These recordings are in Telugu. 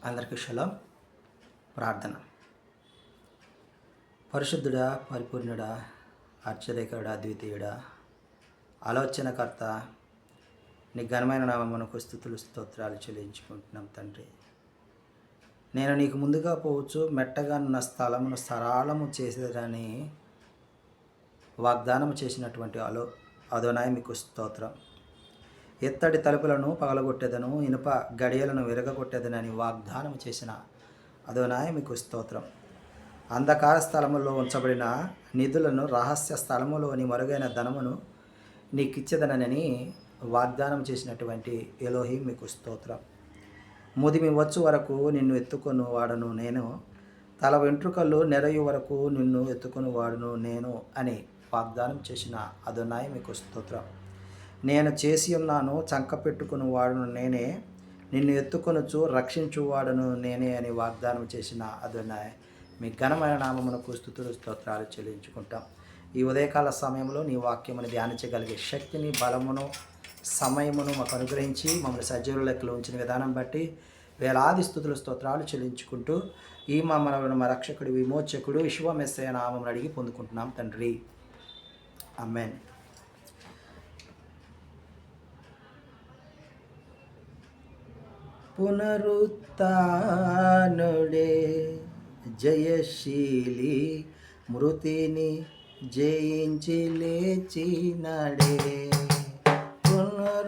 అందరికీ షలాం. ప్రార్థన. పరిశుద్ధుడా, పరిపూర్ణుడా, ఆశ్చర్యకరుడా, అద్వితీయుడా, ఆలోచనకర్త, నీ ఘనమైన నామమునకు స్తుతులు స్తోత్రాలు చెల్లించుకుంటున్నాం తండ్రి. నేను నీకు ముందుగా పోవచ్చు, మెట్టగా ఉన్న స్థలమును సరళము చేసేదని వాగ్దానం చేసినటువంటి అదోనాయి మీకు స్తోత్రం. ఎత్తడి తలుపులను పగలగొట్టేదను, ఇనుప గడియలను విరగొట్టేదనని వాగ్దానం చేసిన అదోనాయి మీకు స్తోత్రం. అంధకార స్థలములో ఉంచబడిన నిధులను రహస్య స్థలములోని మరుగైన ధనమును నీకిచ్చేదనని వాగ్దానం చేసినటువంటి ఎలోహి మీకు స్తోత్రం. ముదిమి వచ్చు వరకు నిన్ను ఎత్తుకొని వాడను నేను, తల వెంట్రుకలు నెరయు వరకు నిన్ను ఎత్తుకొని వాడును నేను అని వాగ్దానం చేసిన అదోనాయి మీకు స్తోత్రం. నేను చేసి ఉన్నాను, చంక పెట్టుకుని వాడును నేనే, నిన్ను ఎత్తుకొనుచు రక్షించువాడును నేనే అని వాగ్దానం చేసిన అదోనాయి మీ ఘనమైన నామమునకు స్తుతులు స్తోత్రాలు చెల్లించుకుంటాం. ఈ ఉదయకాల సమయంలో నీ వాక్యమును ధ్యానించగలిగే శక్తిని, బలమును, సమయమును మాకు అనుగ్రహించి మమ్మల్ని సజీవుల లెక్కలో ఉంచిన విధానం బట్టి వేలాది స్తుతులు స్తోత్రాలు చెల్లించుకుంటూ ఈ మమ్మల్ని మా రక్షకుడు, విమోచకుడు విశ్వమెస్సయ నామమును అడిగి పొందుకుంటున్నాం తండ్రి. ఆమేన్. పునరుత్థానుడే జయశీలి, మృతిని జయించి లేచినాడే. పునరుత్థానుడే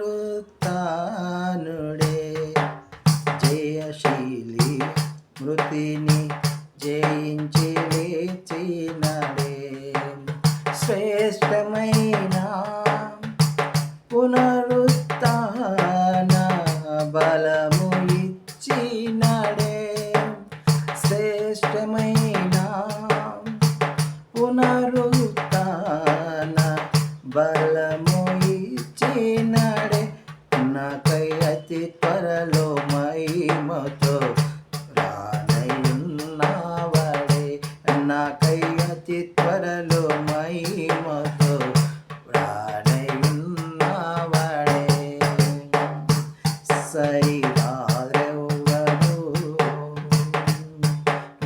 జయశీలి, మృతిని జయించి లేచినాడే. శ్రేష్టమైన పునరుత్థాన బలము ఇచ్చినాడే. శ్రేష్టమైన పునరుత్థాన బలము ఇచ్చినాడే. నాకై అతి త్వరలో మహిమతో రానయున్నవాడే. నాకై అతి త్వరలో మహిమతో రానయున్నవాడే. సరిరారెవ్వరు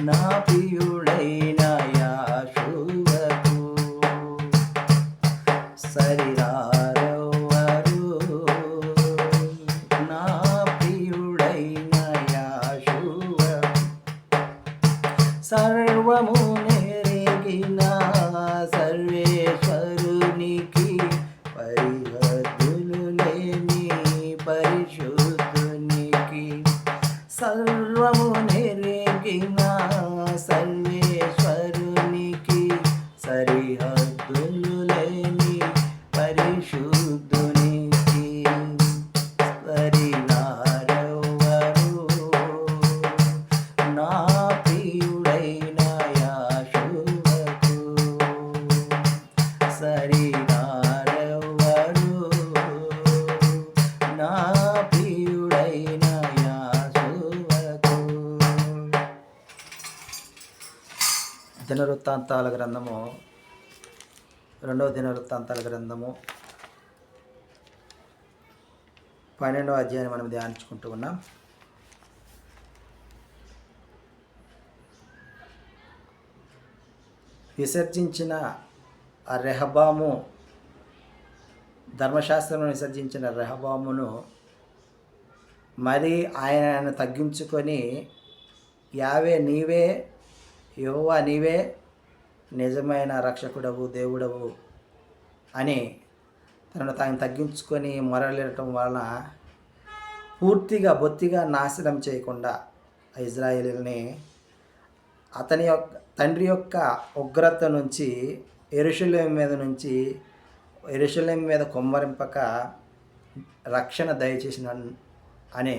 నా ప్రియుడైన యేషువకు. సరిరారెవ్వరు నా ప్రియుడైన యేషువకు. సర్వము నెరిగిన సర్వేశ్వరునికి, పరిహద్దులు లేని పరిశుద్ధునికి. సర్వము నెరిగిన సర్వేశ్వరునికి, సరిహద్దులు లేని పరిశుద్ధునికి. సరిరారెవ్వరు నా ప్రియుడైన యేషువకు. సరిరారెవ్వరు నా ప్రియుడైన యేషువకు. దినవృత్తాంతాల గ్రంథము, 2వ దినవృత్తాంతాల గ్రంథము 12వ అధ్యాయాన్ని మనం ధ్యానించుకుంటూ ఉన్నాం. విసర్జించిన ఆ రెహబాము, ధర్మశాస్త్రం విసర్జించిన రెహబామును మరి ఆయన తగ్గించుకొని, యావే నీవే, యెహోవా నీవే నిజమైన రక్షకుడవు, దేవుడవు అని తనను తాను తగ్గించుకొని మొరలేయటం వలన పూర్తిగా బొత్తిగా నాశనం చేయకుండా ఇజ్రాయేలుని అతని యొక్క తండ్రి యొక్క ఉగ్రత నుంచి, యెరూషలేము మీద కుమ్మరింపక రక్షణ దయచేసిన అనే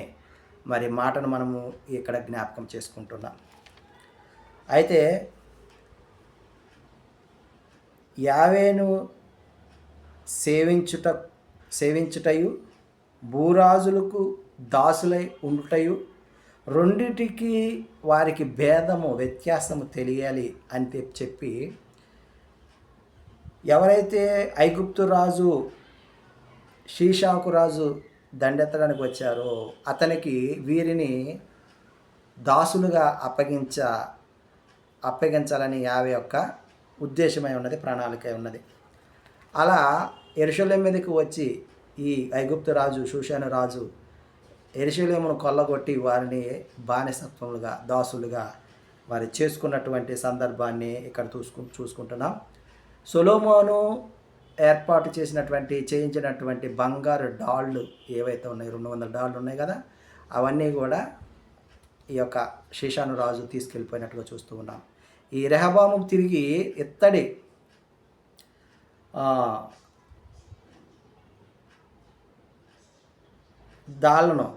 మరి మాటను మనము ఇక్కడ జ్ఞాపకం చేసుకుంటున్నాం. అయితే యావేను సేవించుటయు, భూరాజులకు దాసులై ఉండుటయు, రెండిటికి వారికి భేదము, వ్యత్యాసము తెలియాలి అని చెప్పి, ఎవరైతే ఐగుప్తు రాజు షీషాకు రాజు దండెత్తడానికి వచ్చారో అతనికి వీరిని దాసులుగా అప్పగించాలని యావే యొక్క ఉద్దేశమై ఉన్నది, ప్రణాళిక ఉన్నది. అలా యెరూషలేము మీదకి వచ్చి ఈ ఐగుప్తు రాజు షూషాను రాజు యెరూషలేమును కొల్లగొట్టి వారిని బానిసత్వములుగా దాసులుగా మరి చేసుకున్నటువంటి సందర్భాన్ని ఇక్కడ చూసుకుంటున్నాం. సొలొమోను ఏర్పాటు చేయించినటువంటి బంగారు డాళ్ళు ఏవైతే ఉన్నాయి, 200 డాళ్ళు ఉన్నాయి కదా, అవన్నీ కూడా ఈ యొక్క షీషాను రాజు తీసుకెళ్ళిపోయినట్టుగా చూస్తూ ఉన్నాం. ఈ రెహబాము తిరిగి ఇత్తడి దాళ్ళను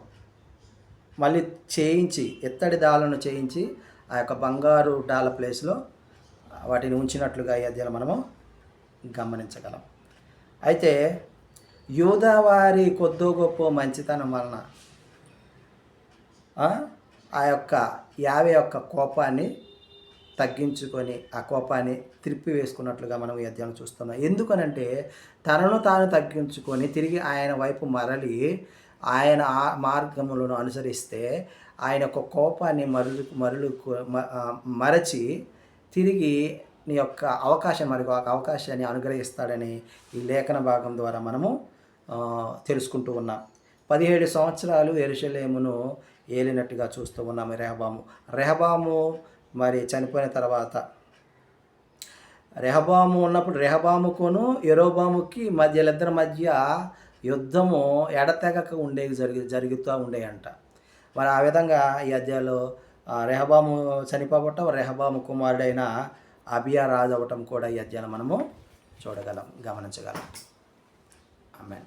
మళ్ళీ చేయించి, ఇత్తడి దాళ్ళను చేయించి ఆ యొక్క బంగారు డాళ్ళ ప్లేస్లో వాటిని ఉంచినట్లుగా ఈ అధ్యాయంలో మనము గమనించగలం. అయితే యూదా వారి కొద్దో గొప్ప మంచితనం వలన ఆ యొక్క యావే యొక్క కోపాన్ని తగ్గించుకొని ఆ కోపాన్ని వేసుకున్నట్లుగా మనం ఈ అధ్యాయం చూస్తున్నాం. ఎందుకనంటే తనను తాను తగ్గించుకొని తిరిగి ఆయన వైపు మరలి ఆయన మార్గములను అనుసరిస్తే ఆయన యొక్క కోపాన్ని మరచి తిరిగి నీ యొక్క అవకాశాన్ని అనుగ్రహిస్తాడని ఈ లేఖన భాగం ద్వారా మనము తెలుసుకుంటూ ఉన్నాం. 17 సంవత్సరాలు యెరూషలేమును ఏలినట్టుగా చూస్తూ ఉన్నాము రెహబాము మరి చనిపోయిన తర్వాత రెహబాము ఉన్నప్పుడు రెహబాముకును యెరోబాముకి వీళ్ళిద్దరి మధ్య యుద్ధము ఎడతెగక జరుగుతూ ఉండేయంట. మరి ఆ విధంగా ఈ అధ్యాయంలో రెహబాము చనిపోవటం, రెహబాము కుమారుడైన అబియా రాజు అవ్వటం కూడా ఈ అధ్యాయం మనము గమనించగలం. ఆమేన్.